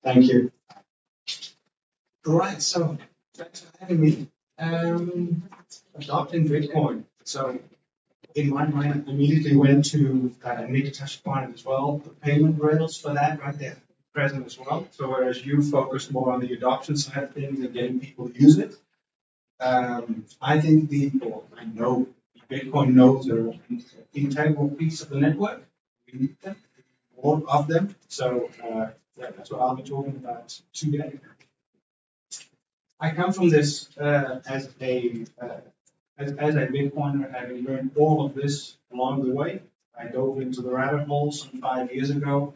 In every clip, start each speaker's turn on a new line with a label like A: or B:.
A: Thank you. Right, so thanks for having me. Adopting Bitcoin. So in my mind, I immediately went to Nick touched upon it as well. The payment rails for that right there present as well. So whereas you focused more on the adoption side of things and getting people to use it, I think I know Bitcoin nodes are an integral piece of the network. We need them, more of them. So yeah, that's what I'll be talking about today. I come from this as a Bitcoiner, having learned all of this along the way. I dove into the rabbit hole some 5 years ago,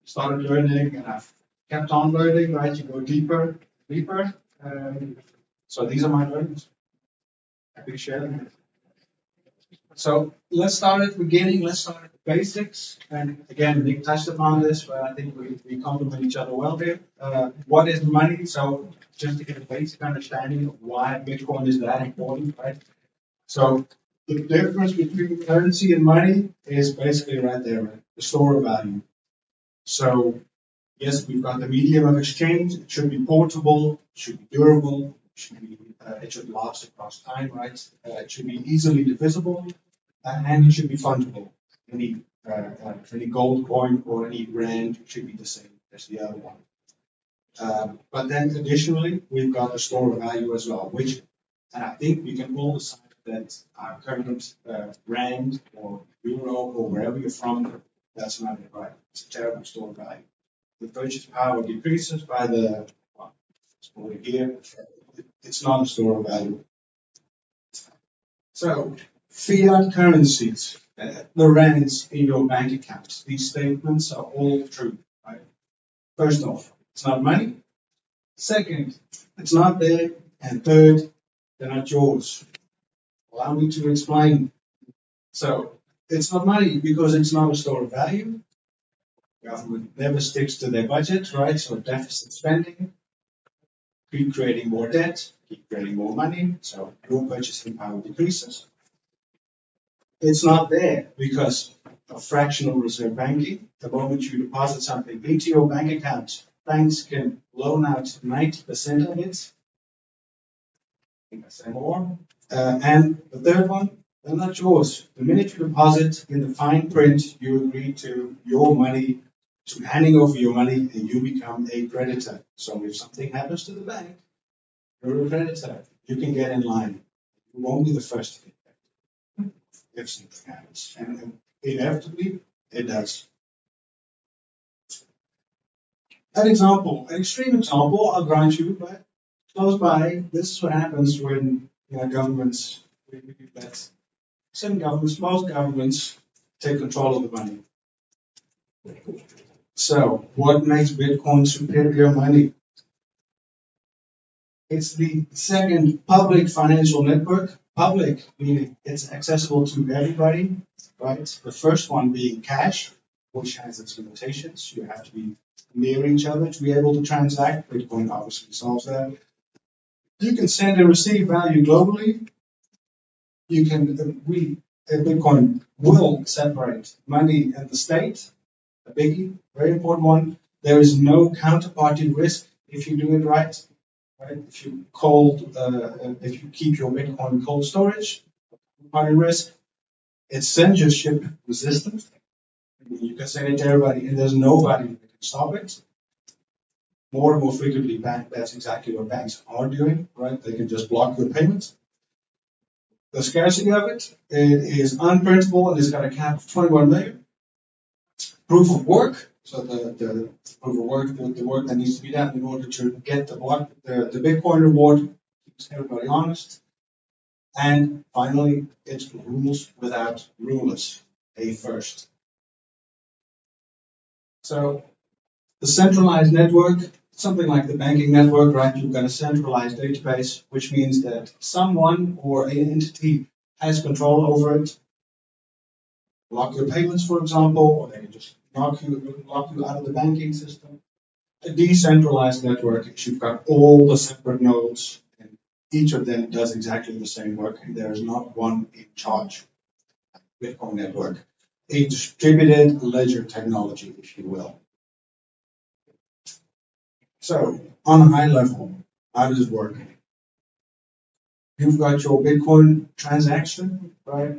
A: started learning, and I've kept on learning, right? You go deeper, deeper. So these are my learnings. Happy to share them. So let's start at the beginning. Let's start at the basics. And again, Nick touched upon this, but I think we complement each other well here. What is money? So just to get a basic understanding of why Bitcoin is that important, right? So the difference between currency and money is basically right there, right? The store of value. So yes, we've got the medium of exchange. It should be portable, it should be durable, it should last across time, right? It should be easily divisible, and it should be fungible. Any gold coin or any rand should be the same as the other one. But then additionally, we've got a store of value as well, which, and I think we can all decide that our current rand or euro or wherever you're from, that's not it, right? It's a terrible store of value. The purchase power decreases by the, well, let's put it here, it's not a store of value. So, fiat currencies, the rands in your bank accounts, these statements are all true, right? First off, it's not money. Second, it's not there. And third, they're not yours. Allow me to explain. So, it's not money because it's not a store of value. Government never sticks to their budget, right? So deficit spending, keep creating more debt, keep creating more money, so your purchasing power decreases. It's not there because of fractional reserve banking. The moment you deposit something into your bank account, banks can loan out 90% of it. I think I say more. And the third one, they're not yours. The minute you deposit in the fine print, you agree to your money, to handing over your money, and you become a creditor. So if something happens to the bank, you're a creditor. You can get in line. You won't be the first to get back if something happens. And inevitably, it does. An extreme example, I'll grant you, but close by, this is what happens when governments, most governments take control of the money. So, what makes Bitcoin superior money? It's the second public financial network. Public meaning it's accessible to everybody, right? The first one being cash, which has its limitations. You have to be near each other to be able to transact. Bitcoin obviously solves that. You can send and receive value globally. Bitcoin will separate money and the state. A biggie, very important one. There is no counterparty risk if you do it right. If you keep your Bitcoin in cold storage, counterparty risk, it's censorship resistant. You can send it to everybody, and there's nobody that can stop it. More and more frequently, that's exactly what banks are doing, right? They can just block your payments. The scarcity of it is unprintable, and it's got a cap of 21 million. Proof of work, so the proof of work, the work that needs to be done in order to get the Bitcoin reward, keeps everybody honest. And finally, it's rules without rulers, a first. So the centralized network, something like the banking network, right? You've got a centralized database, which means that someone or an entity has control over it. Block your payments, for example, or they can just lock you out of the banking system. A decentralized network is you've got all the separate nodes, and each of them does exactly the same work, and there is not one in charge. Bitcoin network, a distributed ledger technology, if you will. So on a high level, how does it work? You've got your Bitcoin transaction, right?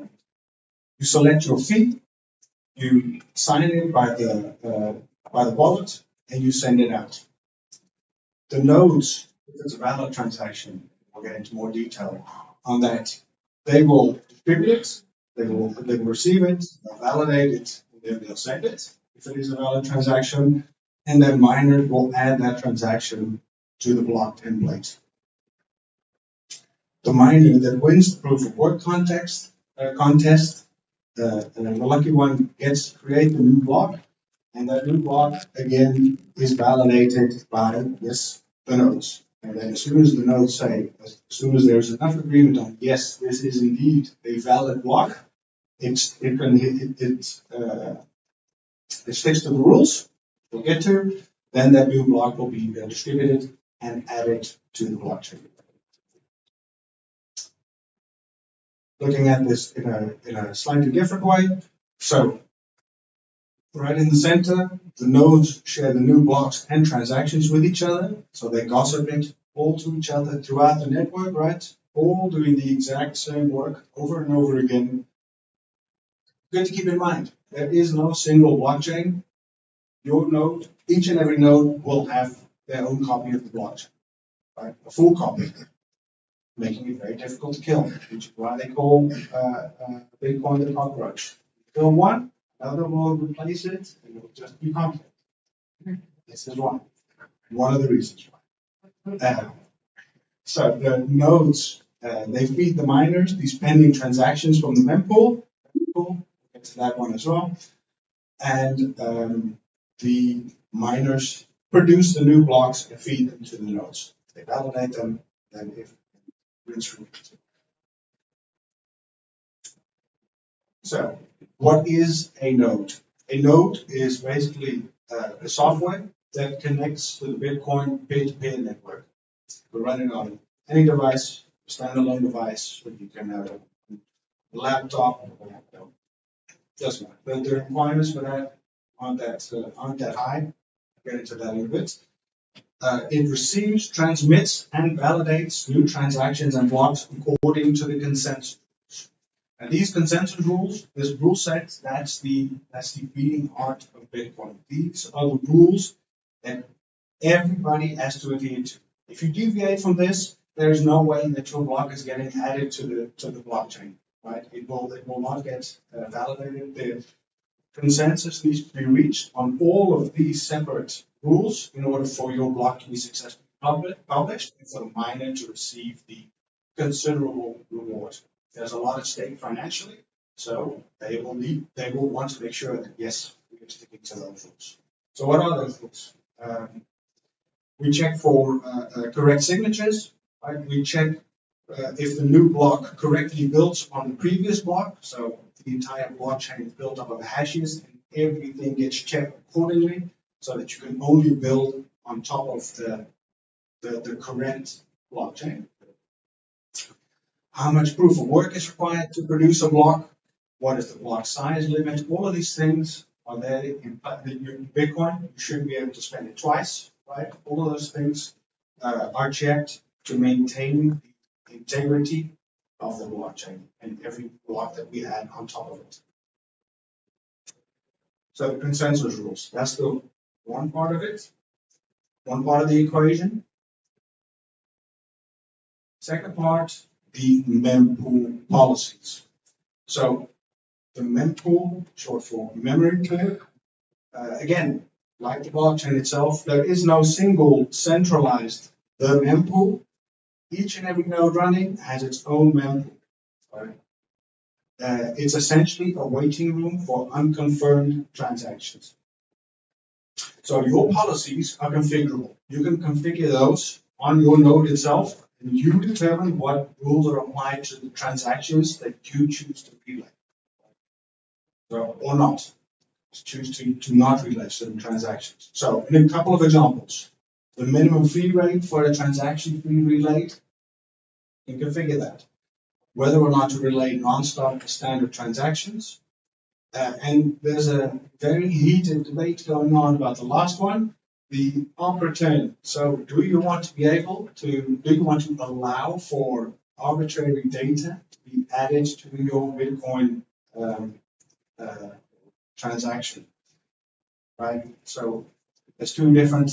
A: You select your fee, you sign it by the wallet, and you send it out. The nodes, if it's a valid transaction, we'll get into more detail on that. They will distribute it, they will receive it, they'll validate it, and then they'll send it if it is a valid transaction, and then miners will add that transaction to the block template. The miner that wins the proof of work contest, and the lucky one gets to create the new block, and that new block again is validated by the nodes. And then as soon as the nodes say, as soon as there's enough agreement on yes, this is indeed a valid block, it sticks to the rules we'll get to, then that new block will be distributed and added to the blockchain. Looking at this in a slightly different way. So right in the center, the nodes share the new blocks and transactions with each other. So they gossip it all to each other throughout the network, right? All doing the exact same work over and over again. Good to keep in mind, there is no single blockchain. Your node, each and every node will have their own copy of the blockchain, right? A full copy, making it very difficult to kill, which is why they call Bitcoin the cockroach. Kill one, another will replace it, and it will just be conflict. This is one of the reasons why. So the nodes, they feed the miners these pending transactions from the mempool. We'll get to that one as well. And the miners produce the new blocks and feed them to the nodes. They validate them, then if so, what is a node? A node is basically a software that connects to the Bitcoin peer-to-peer network. We're running on any device, standalone device, but you can have a laptop, doesn't matter. But the requirements for that aren't that high. I'll get into that in a bit. It receives, transmits, and validates new transactions and blocks according to the consensus. And these consensus rules, this rule set, that's the beating heart of Bitcoin. These are the rules that everybody has to adhere to. If you deviate from this, there's no way that your block is getting added to the blockchain, right? It will not get validated. The consensus needs to be reached on all of these separate rules in order for your block to be successfully published and for the miner to receive the considerable reward. There's a lot at stake financially, so they will want to make sure that yes, we are sticking to those rules. So what are those rules? We check for correct signatures. Right? We check if the new block correctly builds on the previous block. So the entire blockchain is built up of hashes, and everything gets checked accordingly, so that you can only build on top of the correct blockchain. How much proof of work is required to produce a block? What is the block size limit? All of these things are there in Bitcoin. You shouldn't be able to spend it twice, right? All of those things are checked to maintain the integrity of the blockchain and every block that we add on top of it. So the consensus rules, that's the one part of it, one part of the equation. Second part, the mempool policies. So the mempool, short for memory clear, again, like the blockchain itself, there is no single centralized mempool. Each and every node running has its own mempool. Right? It's essentially a waiting room for unconfirmed transactions. So your policies are configurable. You can configure those on your node itself, and you determine what rules are applied to the transactions that you choose to relay. Or not. Choose to not relay certain transactions. So, in a couple of examples, the minimum fee rate for a transaction fee relayed, you can configure that. Whether or not to relay non-stop standard transactions. And there's a very heated debate going on about the last one. The on-return. So do you want to be able to, do you want to allow for arbitrary data to be added to your Bitcoin uh, transaction, right? So there's two different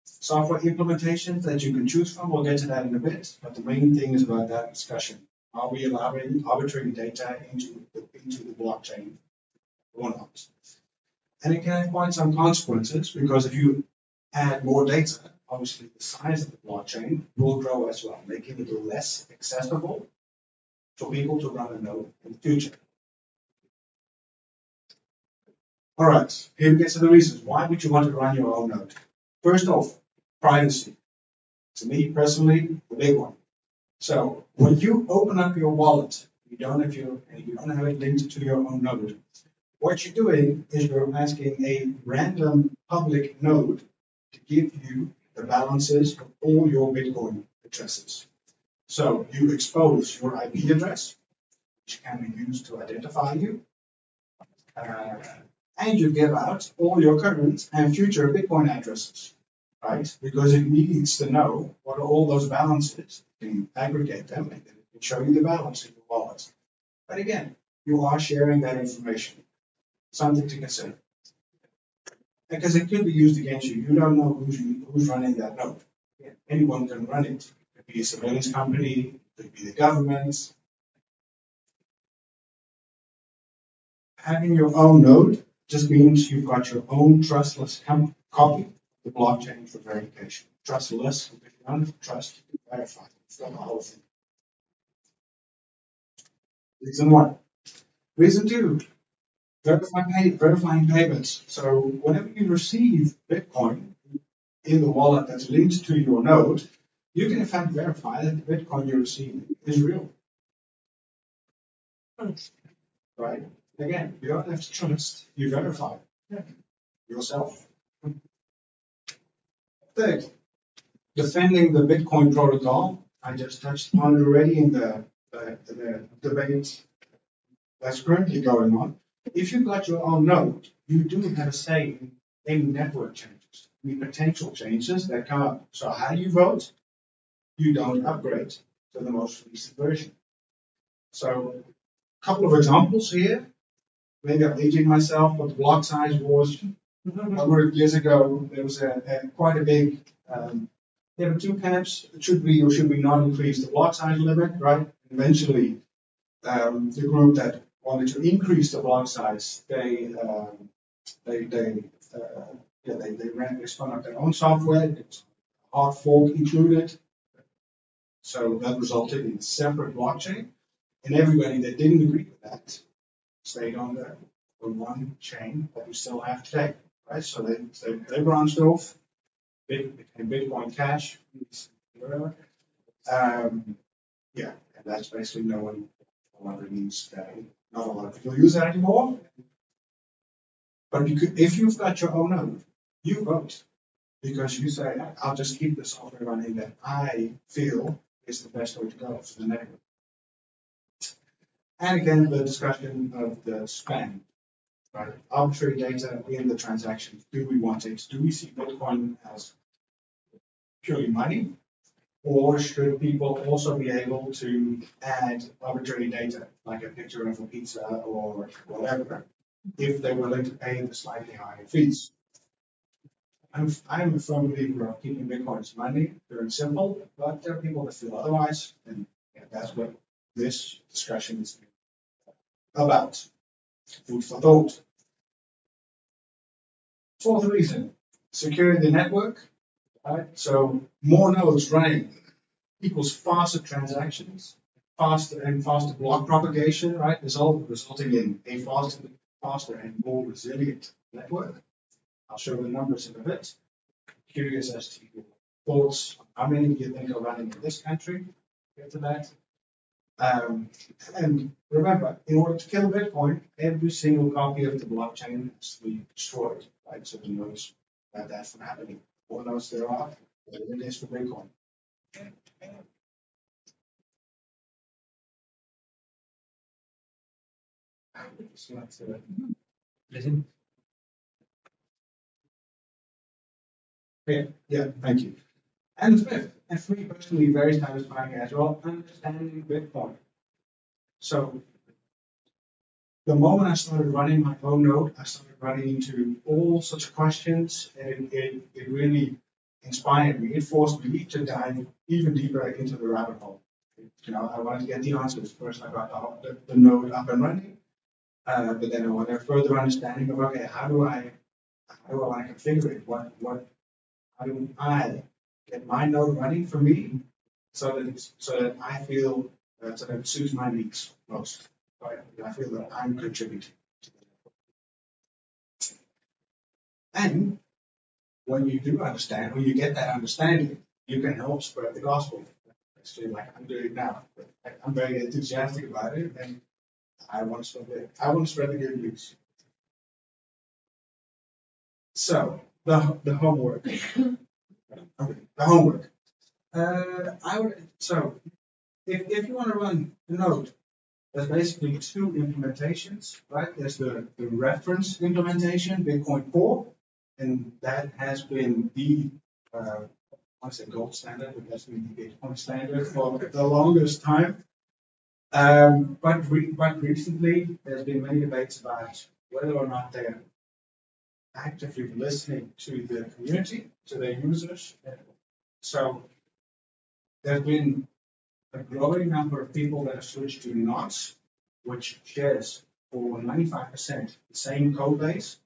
A: software implementations that you can choose from. We'll get to that in a bit, but the main thing is about that discussion. Are we allowing arbitrary data into the blockchain or not? And it can have quite some consequences, because if you add more data, obviously the size of the blockchain will grow as well, making it less accessible for people to run a node in the future. All right, here we get to the reasons. Why would you want to run your own node? First off, privacy. To me personally, the big one. So when you open up your wallet, you don't have it linked to your own node. What you're doing is you're asking a random public node to give you the balances of all your Bitcoin addresses. So you expose your IP address, which can be used to identify you, and you give out all your current and future Bitcoin addresses, right? Because it needs to know what are all those balances. You can aggregate them and then it can show you the balance in your wallet. But again, you are sharing that information. Something to consider. Because it could be used against you. You don't know who's running that node. Anyone can run it. It could be a surveillance company, it could be the government. Having your own node just means you've got your own trustless copy of the blockchain for verification. Trustless, if you don't trust, you can verify. It's not the whole thing. Reason one. Reason two, verifying payments. So whenever you receive Bitcoin in the wallet that's linked to your node, you can in fact verify that the Bitcoin you're receiving is real. Right? Again, you don't have to trust, you verify yourself. Third, defending the Bitcoin protocol. I just touched upon it already in the debate that's currently going on. If you've got your own node, you do have a say in any network changes, any potential changes that come up. So how do you vote? You don't upgrade to the most recent version. So a couple of examples here. Maybe I'm aging myself, but the block size was a number of years ago. There was quite a big. There were two camps. Should we or should we not increase the block size limit? Right. Eventually, the group that wanted to increase the block size, they spun up their own software. It was a hard fork included. So that resulted in a separate blockchain. And everybody that didn't agree with that stayed on the one chain that we still have today, right? So they branched off, became Bitcoin Cash, whatever. Yeah, and that's basically no one longer needs that. Not a lot of people use that anymore. But if you've got your own node, you vote because you say, I'll just keep the software running that I feel is the best way to go for the network. And again, the discussion of the spend, right? Arbitrary data in the transaction. Do we want it? Do we see Bitcoin as purely money? Or should people also be able to add arbitrary data, like a picture of a pizza or whatever, if they were willing to pay the slightly higher fees? I'm a firm believer of keeping Bitcoin as money, very simple, but there are people that feel otherwise, and that's what this discussion is about. Food for thought. Fourth reason, securing the network. Right? So more nodes running equals faster transactions, faster block propagation, right? Resulting in a faster and more resilient network. I'll show the numbers in a bit. Curious as to your thoughts. How many do you think are running in this country? Get to that. And remember, in order to kill Bitcoin, every single copy of the blockchain has to be destroyed, right? So the nodes prevent that from happening. More nodes there are, the better it is for Bitcoin. Yeah, thank you. And the fifth, and for me personally very satisfying as well, understanding Bitcoin. So the moment I started running my own node, I started running into all sorts of questions, and it really inspired me. It forced me to dive even deeper into the rabbit hole. I wanted to get the answers. First, I got the node up and running, but then I wanted a further understanding of, okay, how do I want to configure it? How do I get my node running for me so that I feel so that it suits my needs most. Right? I feel that I'm contributing to the network. And when you do understand, when you get that understanding, you can help spread the gospel. Actually, like I'm doing now. I'm very enthusiastic about it, and I want to spread the good news. So the homework. Okay, the homework. If you want to run a node, there's basically two implementations, right? There's the reference implementation, Bitcoin Core, and that has been the I say gold standard, but that's been the Bitcoin standard for the longest time. But recently, there's been many debates about whether or not they're actively listening to the community, to their users. So there's been a growing number of people that have switched to NOTs, which shares for 95% the same code base,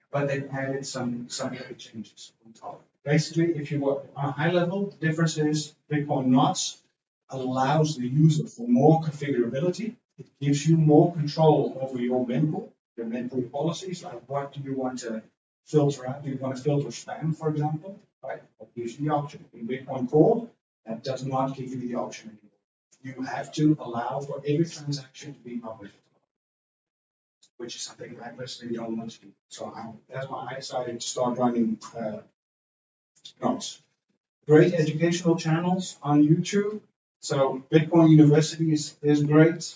A: but they've added some other changes on top. Basically, if you work on a high level, the difference is Bitcoin NOTs allows the user for more configurability. It gives you more control over your mempool policies, like what do you want to filter out? Do you want to filter spam, for example? Right? That gives you the option. In Bitcoin Core, that does not give you the option anymore. You have to allow for every transaction to be published, which is something I personally don't want to do. So that's why I decided to start running notes. Great educational channels on YouTube. So Bitcoin University is great.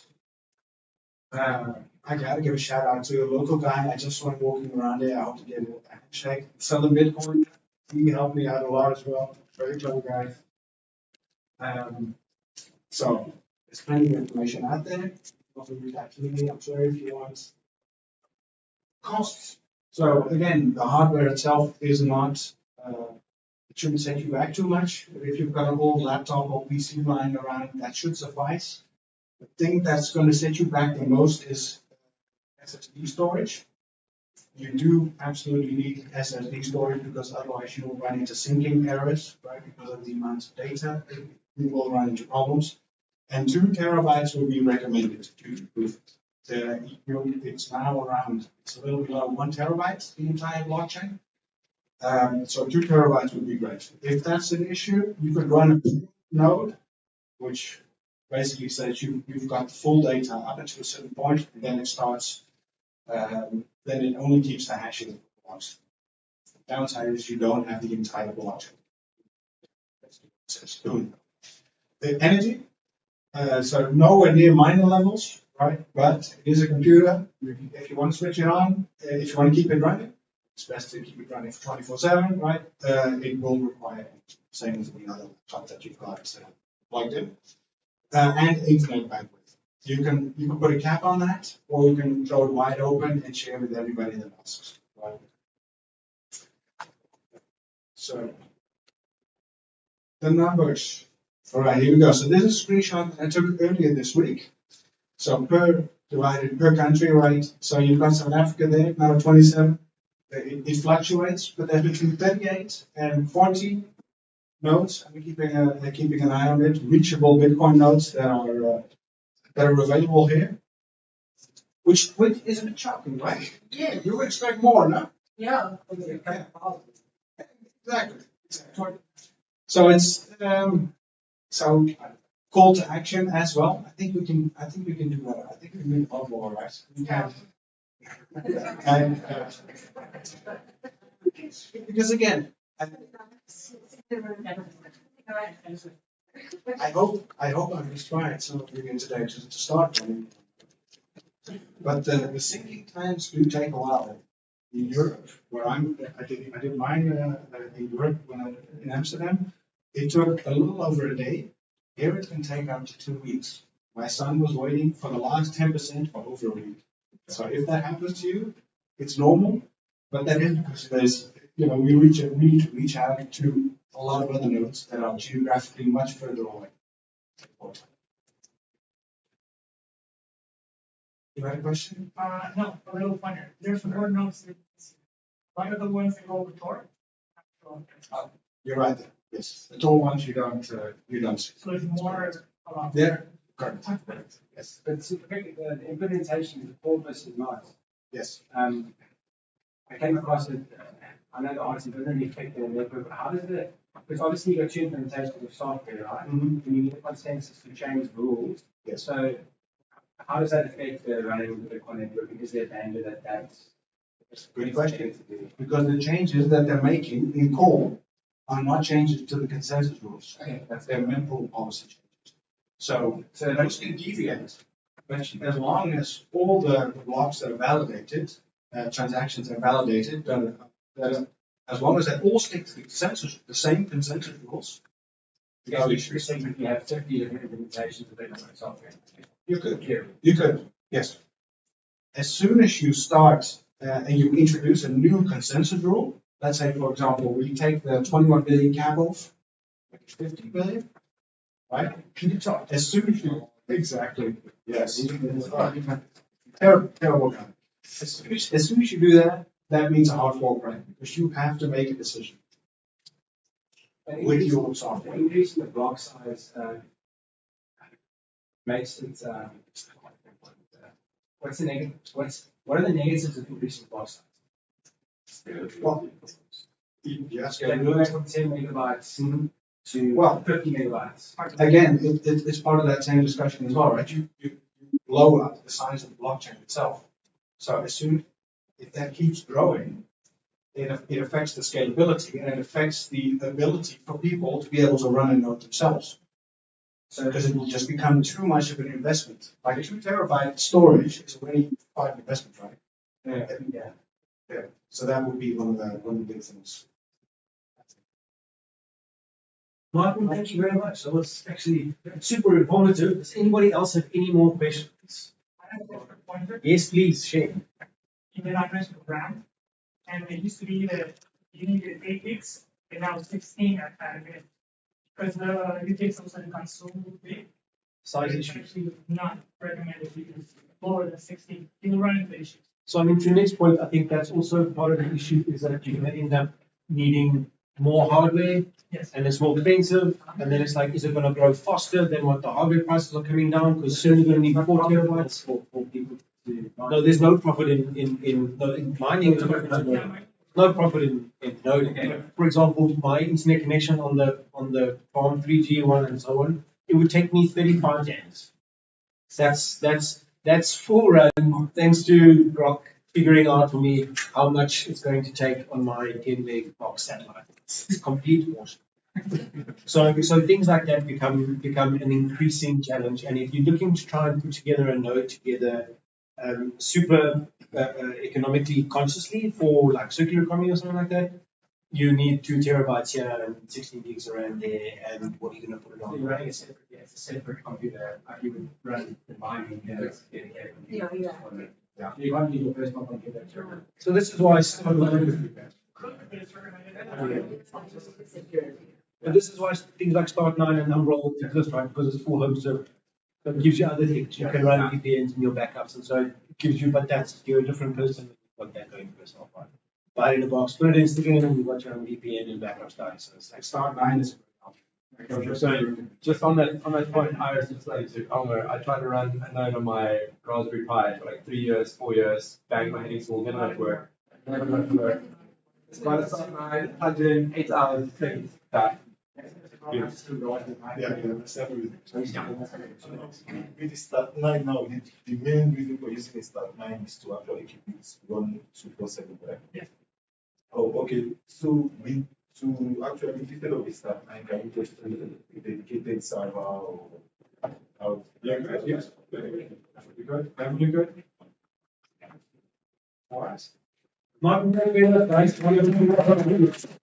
A: I gotta give a shout out to a local guy. I just saw him walking around there. I hope to get a handshake. Southern Bitcoin. He helped me out a lot as well. Very clever guy. So there's plenty of information out there. Also reach out to me, I'm sorry, if you want. Costs. So again, the hardware itself is not, it shouldn't set you back too much. If you've got an old laptop or PC lying around, that should suffice. The thing that's going to set you back the most is SSD storage. You do absolutely need SSD storage because otherwise you will run into syncing errors, right? Because of the amount of data, you will run into problems. And 2 terabytes will be recommended to proof. It's now around, it's a little below 1 terabyte, the entire blockchain. So 2 terabytes would be great. If that's an issue, you could run a node, which basically says you've got the full data up until a certain point, and then it starts, then it only keeps the hashing blocks. The downside is you don't have the entire blockchain. The energy, so nowhere near miner levels, right? But it is a computer. If you want to switch it on, if you want to keep it running, it's best to keep it running for 24/7, right? It will require, same as any other laptop that you've got plugged in, and internet bandwidth. You can put a cap on that, or you can throw it wide open and share with everybody that asks. Right? So the numbers. All right, here we go. So this is a screenshot I took earlier this week. So divided per country, right? So you've got South Africa there, now 27. It fluctuates, but there's between 38 and 40 nodes. I'm keeping an eye on it. Reachable Bitcoin nodes that are available here. Which is a bit shocking, right? Yeah. You would expect more, no? Yeah. Exactly. So it's so call to action as well. I think we can do better. I think we can do a lot more, right? We can. And, because again, I hope I've inspired some of you here today to start running. But the syncing times do take a while. In Europe, where I did mine in Europe when I in Amsterdam. It took a little over a day. Here it can take up to 2 weeks. My son was waiting for the last 10% for over a week. So if that happens to you, it's normal, but that is because there's, we need to reach out to a lot of other nodes that are geographically much further away. You had a question?
B: No, a little funnier. There's more nodes. What are the ones that go over Tor?
A: You're right there. Yes. The tall ones you don't see.
B: So there's more along
A: There. Correct. Yes.
C: But the implementation of the purpose is nice.
A: Yes.
C: I came across it. I know the answer doesn't really affect the network, but how does it? Because obviously you got two implementations of software, right?
A: Mm-hmm.
C: And you need a consensus to change the rules.
A: Yes.
C: So how does that affect the running of the Bitcoin network? Is there a danger that's
A: Good question. Because the changes that they're making in core are not changes to the consensus rules.
C: Okay.
A: That's their mempool policy changes. So those can deviate, but as long as all the blocks that are validated, transactions are validated, as long as they all stick to the consensus, the same consensus rules,
C: no issues. If you have 50 different implementations of Bitcoin software,
A: you could, yes. As soon as you start and you introduce a new consensus rule, let's say, for example, we take the 21 billion cap off, like 50 billion, right? As soon as you, exactly, yes. Terrible guy. As soon as you do that, that means a hard fork, right? Because you have to make a decision with your software.
C: Increasing the block size makes it. What are the negatives of increasing block size?
A: Well, yes,
C: So you go from 10 megabytes to 50 megabytes.
A: again, it's part of that same discussion as well, right? You blow up the size of the blockchain itself. So if that keeps growing, it affects the scalability and it affects the ability for people to be able to run a node themselves. So because it will just become too much of an investment. Like a 2 terabyte storage is already quite an investment, right? Yeah. So that would be one of the big things.
D: Martin, thank you very much. That was actually super informative. Does anybody else have any more questions?
B: I have a pointer.
D: Yes, please, share.
B: In the dimension of RAM, and it used to be that you needed 8 gigs, and now 16 at that bit. Because the UTX also becomes so big.
D: Size
B: It's
D: issues.
B: actually not recommended to use lower than 16. You'll run into issues.
D: So, I mean, to the next point, I think that's also part of the issue is that you're going to end up needing more hardware
B: Yes.
D: and it's more expensive. And then it's like, is it going to grow faster than what the hardware prices are coming down? Because soon you're going to need 4 terabytes.
C: For people to
D: No, there's no profit in mining. No profit in node. For example, my internet connection on the farm 3G one and so on, it would take me 35 days. That's full run thanks to Grok figuring out for me how much it's going to take on my 10 meg box satellite. It's complete awesome. So things like that become an increasing challenge. And if you're looking to try and put together a node together super economically consciously for like circular economy or something like that, you need 2 terabytes here and 16 gigs around there. And what are you going to put it on?
C: You're running it's a separate computer. You would run the mining dedicated computer.
A: Yeah.
C: You can't use your personal computer.
D: So this is why I started But this is why things like Start9 and Umbrel exist, right? Because it's full hosted. So it gives you other things. You can run VPNs in your backups, and so it gives you, but that's, you're a different person. You've got that going for yourself, right? Buy it in a box, put it in Instagram, and you've got your own VPN and backup stuff. So it's like
A: Start9 is
E: So just on that point, I was just like to Elmer, I tried to run a node on my Raspberry Pi for like 3 years, 4 years, bang my heading school, never got to work. Never got to work. It's by the Start9, plugged in, 8 hours, clicked, back.
A: Yeah, that's everything.
F: With the Start9 now, the main reason for using the Start9 is to actually keep it run 24/7, right?
B: Yes.
F: Oh, okay. So to actually, instead of the Start9, can you just a dedicated server or how?
A: Yeah, good. Yes. Very good. Everybody good? All right.
D: Martin, thanks.